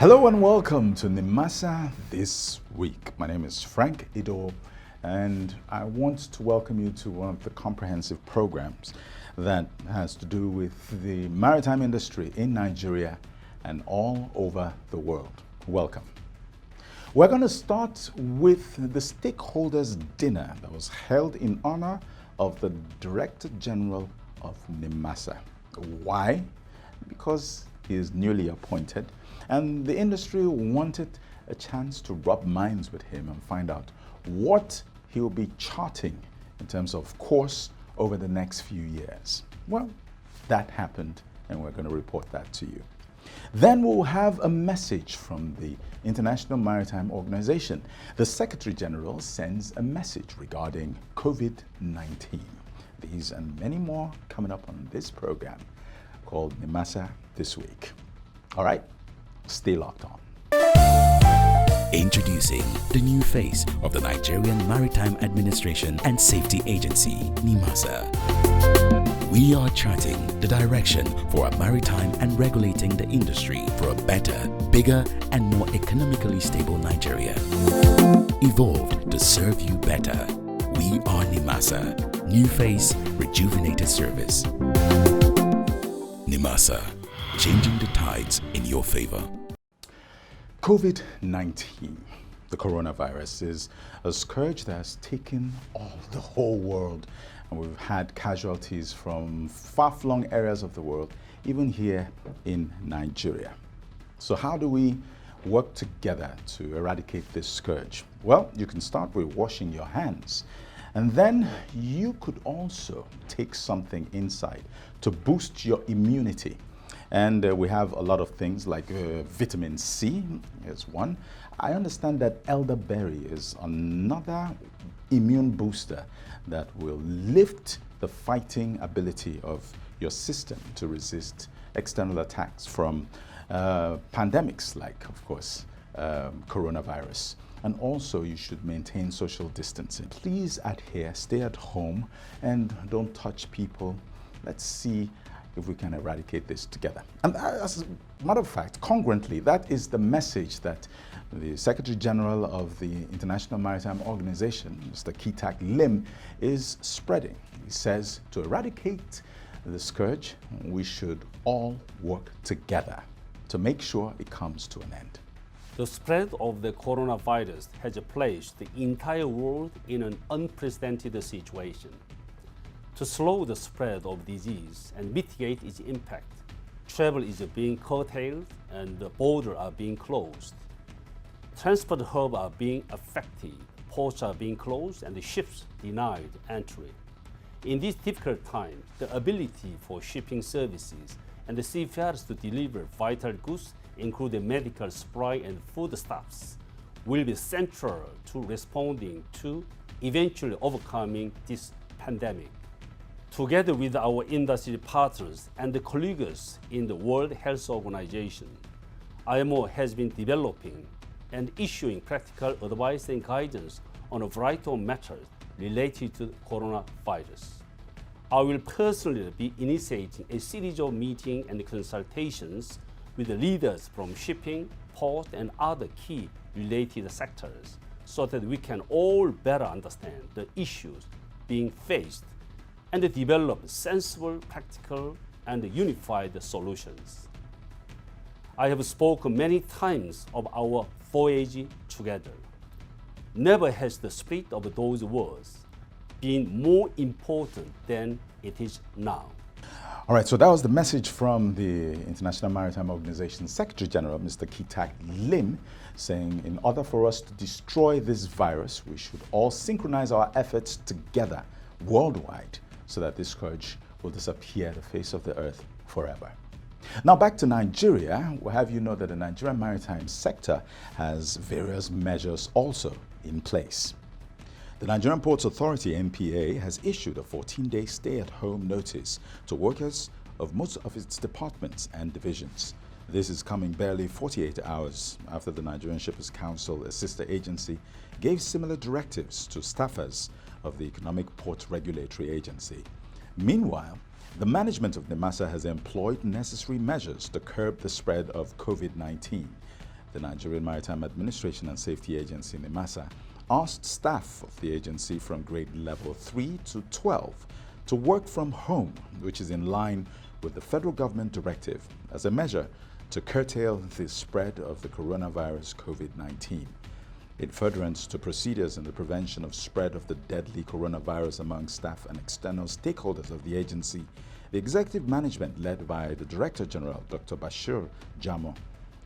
Hello and welcome to Nimasa this week. My name is Frank Ido, and I want to welcome you to one of the comprehensive programs that has to do with the maritime industry in Nigeria and all over the world. Welcome. We're going to start with the stakeholders dinner that was held in honor of the Director General of Nimasa. Why? Because he is newly appointed, and the industry wanted a chance to rub minds with him and find out what he will be charting in terms of course over the next few years. Well, that happened, and we're going to report that to you. Then we'll have a message from the International Maritime Organization. The Secretary General sends a message regarding COVID-19. These and many more coming up on this program called Nimasa This Week. All right, stay locked on. Introducing the new face of the Nigerian Maritime Administration and Safety Agency, Nimasa. We are charting the direction for a maritime and regulating the industry for a better, bigger, and more economically stable Nigeria. Evolved to serve you better. We are Nimasa. New face, rejuvenated service. Nimasa, changing the tides in your favor. COVID-19, the coronavirus, is a scourge that has taken the whole world, and we've had casualties from far-flung areas of the world, even here in Nigeria. So how do we work together to eradicate this scourge? Well, you can start with washing your hands, and then you could also take something inside to boost your immunity. And we have a lot of things like vitamin C is one. I understand that elderberry is another immune booster that will lift the fighting ability of your system to resist external attacks from pandemics like, of course, coronavirus. And also, you should maintain social distancing. Please adhere, stay at home, and don't touch people. Let's see if we can eradicate this together. And as a matter of fact, congruently, that is the message that the Secretary General of the International Maritime Organization, Mr. Kitak Lim, is spreading. He says to eradicate the scourge, we should all work together to make sure it comes to an end. The spread of the coronavirus has placed the entire world in an unprecedented situation. To slow the spread of disease and mitigate its impact, travel is being curtailed and the borders are being closed. Transport hubs are being affected, ports are being closed, and the ships denied entry. In this difficult time, the ability for shipping services and the seafarers to deliver vital goods, including medical supply and foodstuffs, will be central to responding to eventually overcoming this pandemic. Together with our industry partners and the colleagues in the World Health Organization, IMO has been developing and issuing practical advice and guidance on a variety of matters related to the coronavirus. I will personally be initiating a series of meetings and consultations with the leaders from shipping, port, and other key related sectors so that we can all better understand the issues being faced and develop sensible, practical, and unified solutions. I have spoken many times of our voyage together. Never has the spirit of those words been more important than it is now. All right, so that was the message from the International Maritime Organization Secretary General, Mr. Kitak Lim, saying in order for us to destroy this virus, we should all synchronize our efforts together worldwide so that this scourge will disappear the face of the earth forever. Now back to Nigeria, we'll have you know that the Nigerian maritime sector has various measures also in place. The Nigerian Ports Authority, NPA, has issued a 14-day stay-at-home notice to workers of most of its departments and divisions. This is coming barely 48 hours after the Nigerian Shippers Council, a sister agency, gave similar directives to staffers of the Economic Port Regulatory Agency. Meanwhile, the management of Nimasa has employed necessary measures to curb the spread of COVID-19. the Nigerian Maritime Administration and Safety Agency, Nimasa, asked staff of the agency from grade level 3 to 12 to work from home, which is in line with the federal government directive as a measure to curtail the spread of the coronavirus COVID-19. In furtherance to procedures in the prevention of spread of the deadly coronavirus among staff and external stakeholders of the agency, the executive management led by the Director General, Dr. Bashir Jamo,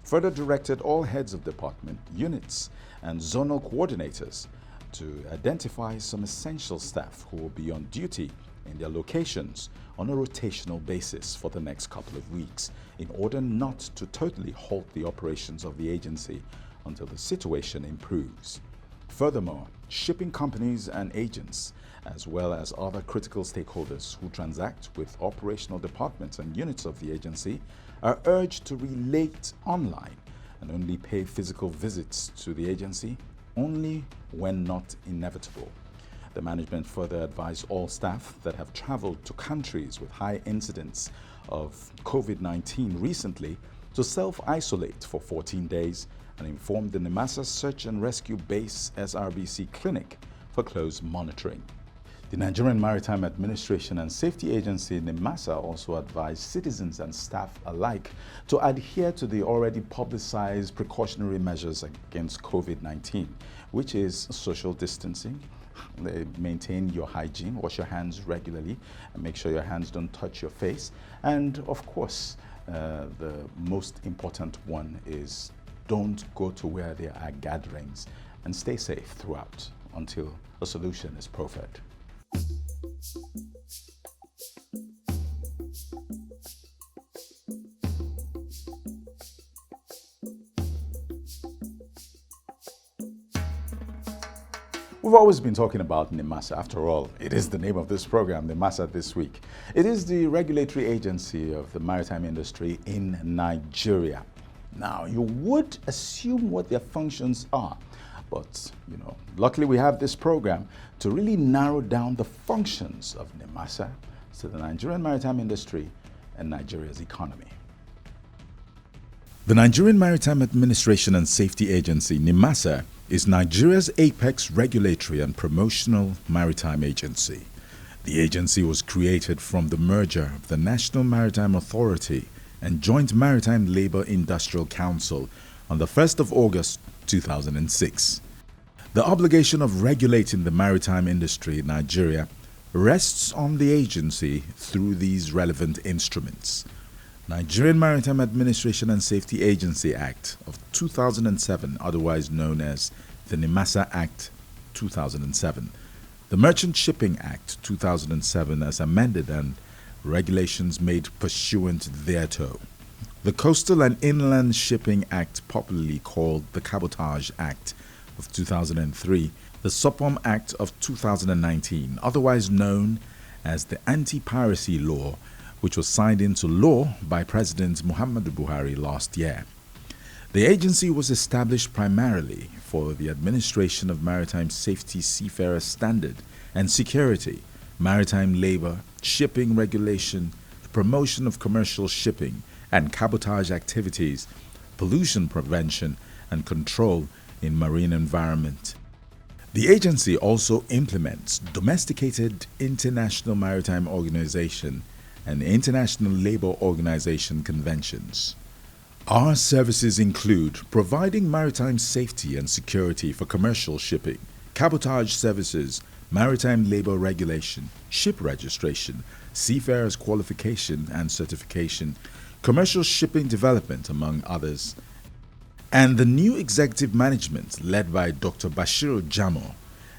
further directed all heads of department, units, and zonal coordinators to identify some essential staff who will be on duty in their locations on a rotational basis for the next couple of weeks in order not to totally halt the operations of the agency until the situation improves. Furthermore, shipping companies and agents, as well as other critical stakeholders who transact with operational departments and units of the agency, are urged to relate online and only pay physical visits to the agency only when not inevitable. The management further advised all staff that have traveled to countries with high incidence of COVID-19 recently to self-isolate for 14 days and informed the Nimasa Search and Rescue Base SRBC Clinic for close monitoring. The Nigerian Maritime Administration and Safety Agency, Nimasa, also advised citizens and staff alike to adhere to the already publicized precautionary measures against COVID-19, which is social distancing, maintain your hygiene, wash your hands regularly, and make sure your hands don't touch your face. And of course, the most important one is don't go to where there are gatherings, and stay safe throughout until a solution is proffered. We've always been talking about Nimasa. After all, it is the name of this program, Nimasa This Week. It is the regulatory agency of the maritime industry in Nigeria. Now, you would assume what their functions are, but, luckily we have this program to really narrow down the functions of Nimasa to the Nigerian maritime industry and Nigeria's economy. The Nigerian Maritime Administration and Safety Agency, Nimasa, is Nigeria's apex regulatory and promotional maritime agency. The agency was created from the merger of the National Maritime Authority and Joint Maritime Labour Industrial Council on the 1st of August 2006. The obligation of regulating the maritime industry in Nigeria rests on the agency through these relevant instruments. Nigerian Maritime Administration and Safety Agency Act of 2007, otherwise known as the Nimasa Act 2007, the Merchant Shipping Act 2007 as amended and regulations made pursuant thereto, the Coastal and Inland Shipping Act, popularly called the Cabotage Act of 2003, the SOPOM Act of 2019, otherwise known as the Anti-Piracy Law, which was signed into law by President Muhammadu Buhari last year. The agency was established primarily for the administration of maritime safety, seafarer standard and security, maritime labor, shipping regulation, promotion of commercial shipping and cabotage activities, pollution prevention and control in marine environment. The agency also implements domesticated International Maritime Organization and International Labour Organization conventions. Our services include providing maritime safety and security for commercial shipping, cabotage services, maritime labor regulation, ship registration, seafarers qualification and certification, commercial shipping development, among others. And the new executive management, led by Dr. Bashir Jamo,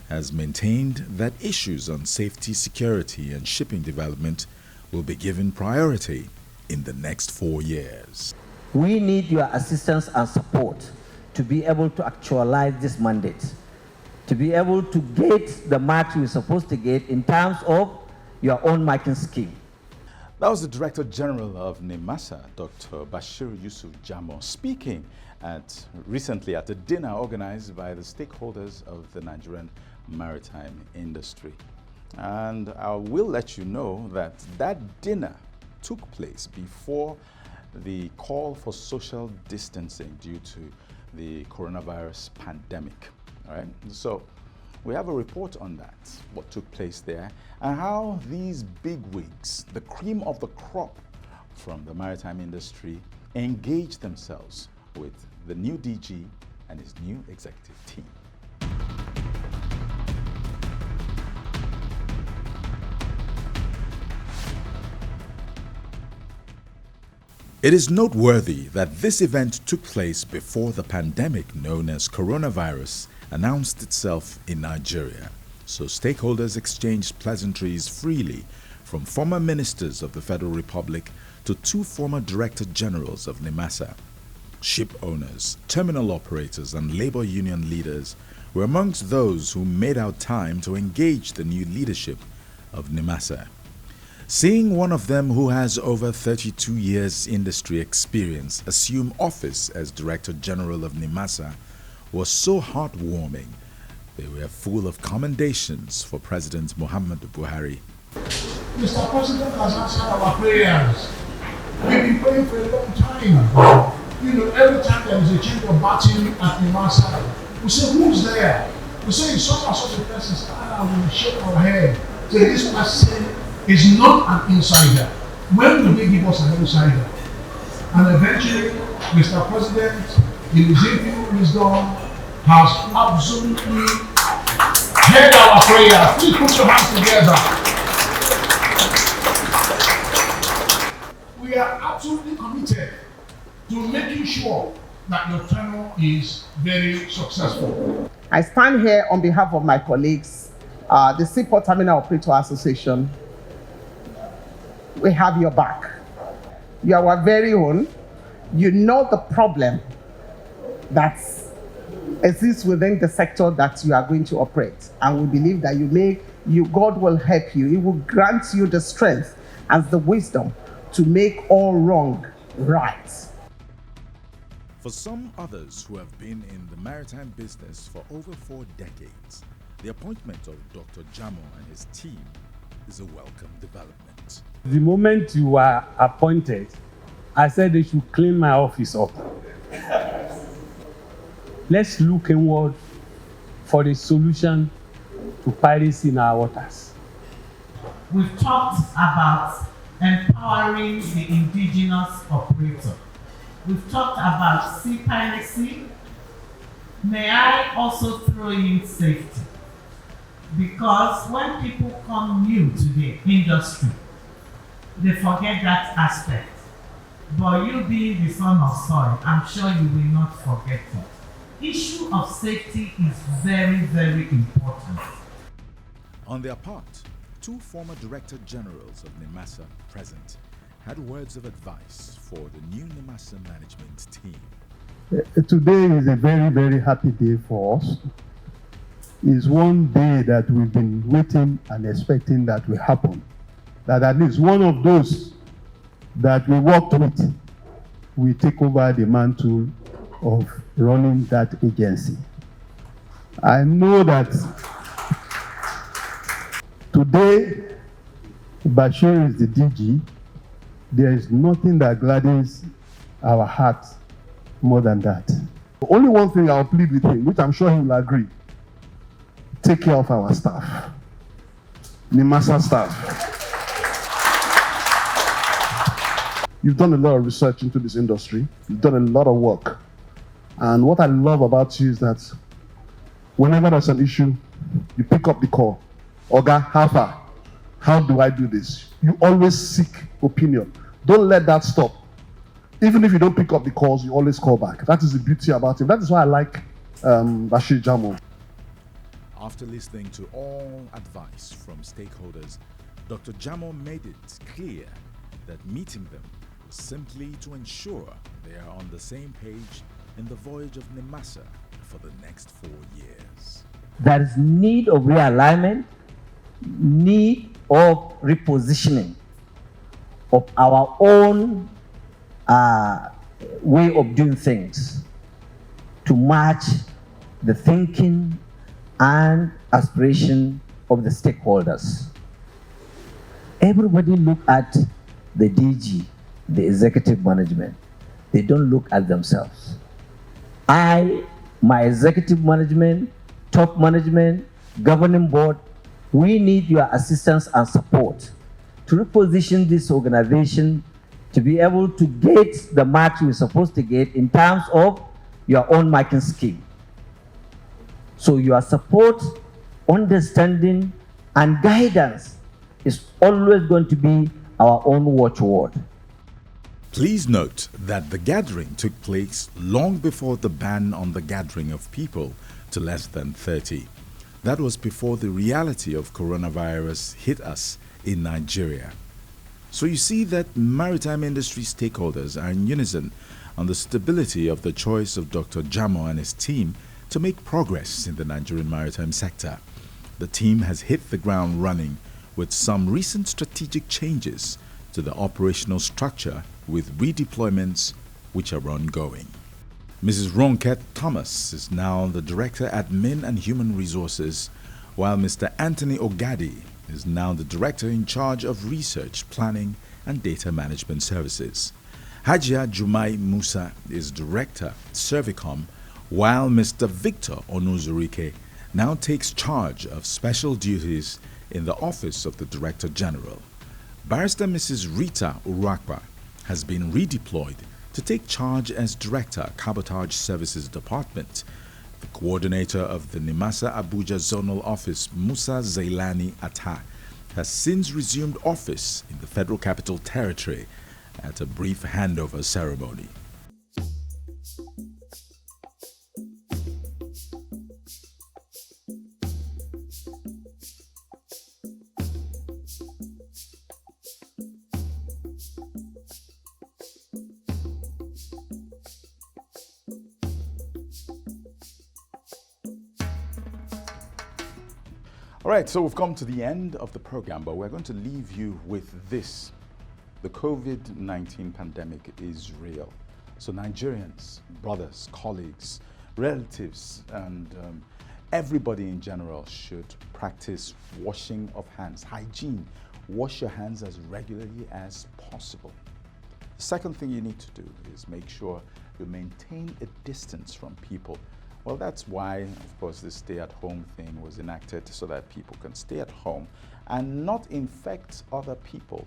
has maintained that issues on safety, security, and shipping development will be given priority in the next 4 years. We need your assistance and support to be able to actualize this mandate, to be able to get the mark we're supposed to get in terms of your own marking scheme. That was the Director General of Nimasa, Dr. Bashir Yusuf Jamo, speaking recently at a dinner organized by the stakeholders of the Nigerian maritime industry. And I will let you know that that dinner took place before the call for social distancing due to the coronavirus pandemic. All right, so we have a report on that, what took place there, and how these bigwigs, the cream of the crop from the maritime industry, engaged themselves with the new DG and his new executive team. It is noteworthy that this event took place before the pandemic known as coronavirus announced itself in Nigeria, so stakeholders exchanged pleasantries freely, from former ministers of the Federal Republic to two former Director Generals of Nimasa. Ship owners, terminal operators and labor union leaders were amongst those who made out time to engage the new leadership of Nimasa. Seeing one of them who has over 32 years industry experience assume office as Director General of Nimasa was so heartwarming. They were full of commendations for President Muhammadu Buhari. Mr. President has answered our prayers. We've been praying for a long time. You know, every time there is a change of battle at Nimasa, we say, who's there? We say, it's such and such a person. And we shake our head. Say, this person is not an insider. When will they give us an insider? And eventually, Mr. President, in his infinite wisdom, has absolutely heard our prayer. Please put your hands together. We are absolutely committed to making sure that your tenure is very successful. I stand here on behalf of my colleagues, the Seaport Terminal Operator Association. We have your back. You are our very own. You know the problem that exists within the sector that you are going to operate. And we believe that God will help you. He will grant you the strength and the wisdom to make all wrong right. For some others who have been in the maritime business for over 4 decades, the appointment of Dr. Jamo and his team is a welcome development. The moment you were appointed, I said they should clean my office up. Let's look inward for the solution to piracy in our waters. We've talked about empowering the indigenous operator. We've talked about sea piracy. May I also throw in safety? Because when people come new to the industry, they forget that aspect. But you being the son of soil, I'm sure you will not forget it. Issue of safety is very, very important. On their part, two former Director Generals of Nimasa present had words of advice for the new Nimasa management team. Today is a very, very happy day for us. It's one day that we've been waiting and expecting that will happen. That at least one of those that we worked with will take over the mantle of running that agency. I know that today Bashir is the DG. There is nothing that gladdens our hearts more than that. Only one thing I'll plead with him, which I'm sure he will agree: take care of our staff, Nimasa staff. You've done a lot of research into this industry. You've done a lot of work. And what I love about you is that whenever there's an issue, you pick up the call. Oga, how do I do this? You always seek opinion. Don't let that stop. Even if you don't pick up the calls, you always call back. That is the beauty about him. That is why I like Bashir Jamo. After listening to all advice from stakeholders, Dr. Jamo made it clear that meeting them was simply to ensure they are on the same page in the voyage of Nimasa for the next 4 years. There is need of realignment, need of repositioning of our own way of doing things to match the thinking and aspiration of the stakeholders. Everybody look at the DG, the executive management. They don't look at themselves. I, my executive management, top management, governing board, we need your assistance and support to reposition this organization to be able to get the mark we're supposed to get in terms of your own marking scheme. So your support, understanding, and guidance is always going to be our own watchword. Please note that the gathering took place long before the ban on the gathering of people to less than 30. That was before the reality of coronavirus hit us in Nigeria. So you see that maritime industry stakeholders are in unison on the stability of the choice of Dr. Jamo and his team to make progress in the Nigerian maritime sector. The team has hit the ground running with some recent strategic changes to the operational structure with redeployments which are ongoing. Mrs. Ronket Thomas is now the Director Admin and Human Resources, while Mr. Anthony Ogadi is now the Director in charge of Research, Planning and Data Management Services. Hajia Jumai Musa is Director, Servicom, while Mr. Victor Onuzurike now takes charge of special duties in the Office of the Director General. Barrister Mrs. Rita Urakwa has been redeployed to take charge as Director, Cabotage Services Department. The coordinator of the Nimasa Abuja Zonal Office, Musa Zailani Atta, has since resumed office in the Federal Capital Territory at a brief handover ceremony. All right, so we've come to the end of the program, but we're going to leave you with this. The COVID-19 pandemic is real. So Nigerians, brothers, colleagues, relatives, and everybody in general should practice washing of hands, hygiene. Wash your hands as regularly as possible. The second thing you need to do is make sure you maintain a distance from people. Well, that's why, of course, this stay-at-home thing was enacted so that people can stay at home and not infect other people,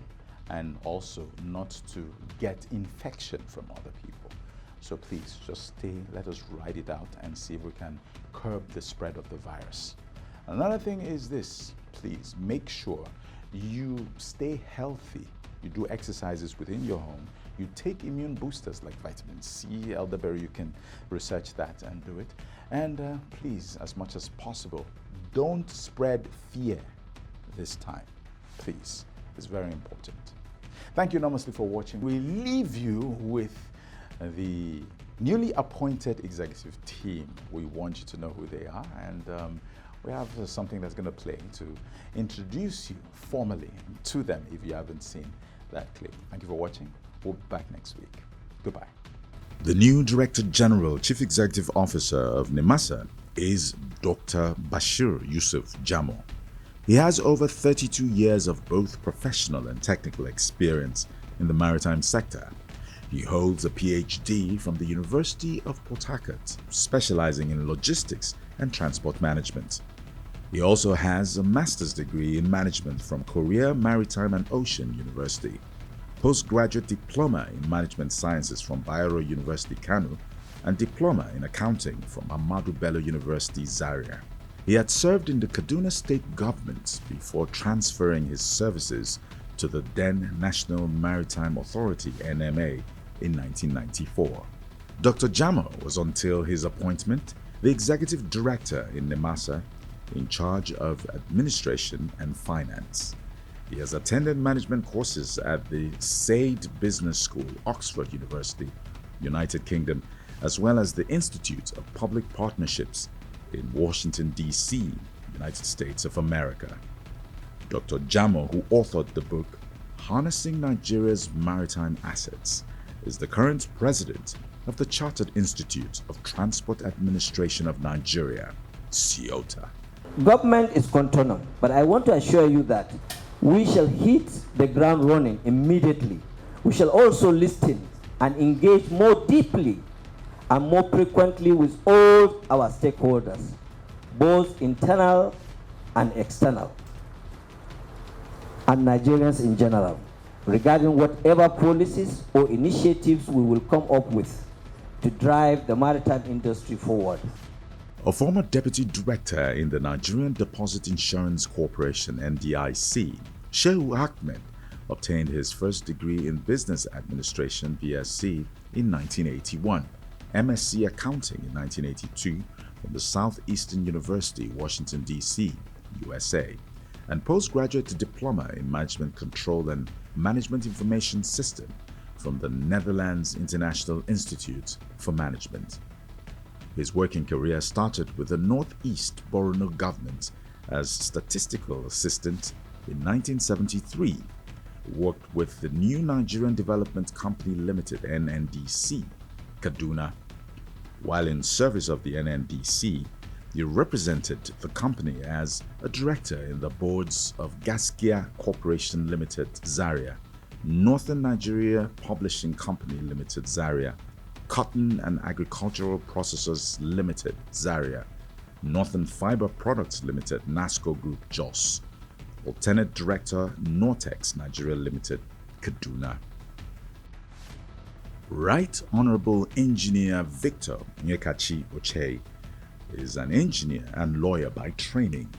and also not to get infection from other people. So please just stay, let us ride it out and see if we can curb the spread of the virus. Another thing is this: please make sure you stay healthy. You do exercises within your home. You take immune boosters like vitamin C, elderberry. You can research that and do it. And please, as much as possible, don't spread fear this time. Please, it's very important. Thank you enormously for watching. We leave you with the newly appointed executive team. We want you to know who they are, and we have something that's going to play to introduce you formally to them if you haven't seen that clip. Thank you for watching. We'll be back next week. Goodbye. The new Director General, Chief Executive Officer of Nimasa is Dr. Bashir Yusuf Jamo. He has over 32 years of both professional and technical experience in the maritime sector. He holds a PhD from the University of Port Harcourt, specializing in logistics and transport management. He also has a master's degree in management from Korea Maritime and Ocean University, postgraduate diploma in management sciences from Bayero University, Kano, and diploma in accounting from Ahmadu Bello University, Zaria. He had served in the Kaduna State government before transferring his services to the then National Maritime Authority (NMA) in 1994. Dr. Jamo was, until his appointment, the executive director in Nimasa, in charge of administration and finance. He has attended management courses at the Said Business School, Oxford University, United Kingdom, as well as the Institute of Public Partnerships in Washington, D.C., United States of America. Dr. Jamo, who authored the book Harnessing Nigeria's Maritime Assets, is the current president of the Chartered Institute of Transport Administration of Nigeria, CIOTA. Government is continuing, but I want to assure you that we shall hit the ground running immediately. We shall also listen and engage more deeply and more frequently with all our stakeholders, both internal and external, and Nigerians in general, regarding whatever policies or initiatives we will come up with to drive the maritime industry forward. A former deputy director in the Nigerian Deposit Insurance Corporation (NDIC), Shehu Ahmed, obtained his first degree in Business Administration (BSc) in 1981, MSc Accounting in 1982 from the Southeastern University, Washington, D.C., USA, and postgraduate diploma in Management Control and Management Information System from the Netherlands International Institute for Management. His working career started with the Northeast Borno government as statistical assistant in 1973. He worked with the New Nigerian Development Company Limited (NNDC), Kaduna. While in service of the NNDC, he represented the company as a director in the boards of Gaskia Corporation Limited, Zaria, Northern Nigeria Publishing Company Limited, Zaria, Cotton and Agricultural Processors Limited, Zaria, Northern Fiber Products Limited, NASCO Group, Jos, Alternate Director, Nortex Nigeria Limited, Kaduna. Right Honorable Engineer Victor Nyekachi Oche is an engineer and lawyer by training.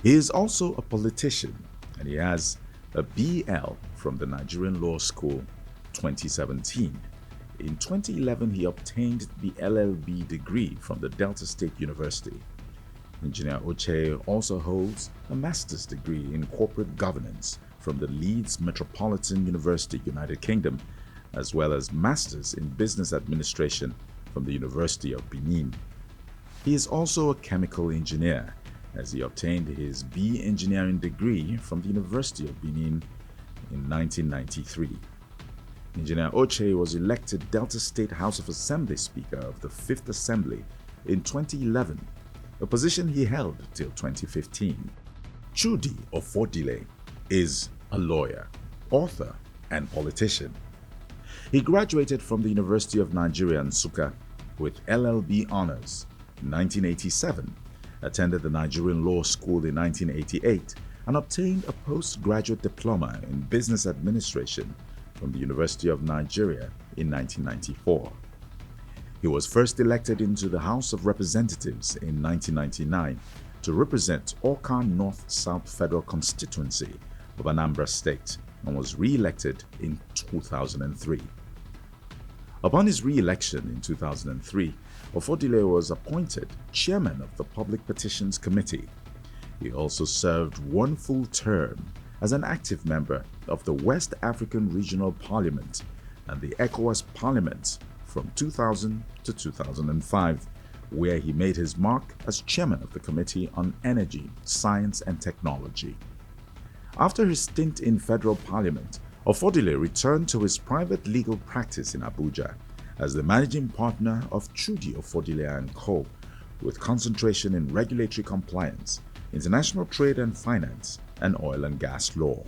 He is also a politician, and he has a BL from the Nigerian Law School 2017. In 2011, he obtained the LLB degree from the Delta State University. Engineer Oche also holds a master's degree in corporate governance from the Leeds Metropolitan University, United Kingdom, as well as masters in business administration from the University of Benin. He is also a chemical engineer, as he obtained his B engineering degree from the University of Benin in 1993. Engineer Oche was elected Delta State House of Assembly Speaker of the 5th Assembly in 2011, a position he held till 2015. Chudi Ofodile is a lawyer, author, and politician. He graduated from the University of Nigeria, Nsukka, with LLB honors in 1987, attended the Nigerian Law School in 1988, and obtained a postgraduate diploma in business administration from the University of Nigeria in 1994. He was first elected into the House of Representatives in 1999 to represent Awka North-South Federal Constituency of Anambra State and was re-elected in 2003. Upon his re-election in 2003, Ofodile was appointed chairman of the Public Petitions Committee. He also served one full term as an active member of the West African Regional Parliament and the ECOWAS Parliament from 2000 to 2005, where he made his mark as chairman of the Committee on Energy, Science and Technology. After his stint in federal parliament, Ofodile returned to his private legal practice in Abuja as the managing partner of Chudi Ofodile & Co., with concentration in regulatory compliance, international trade and finance, and oil and gas law.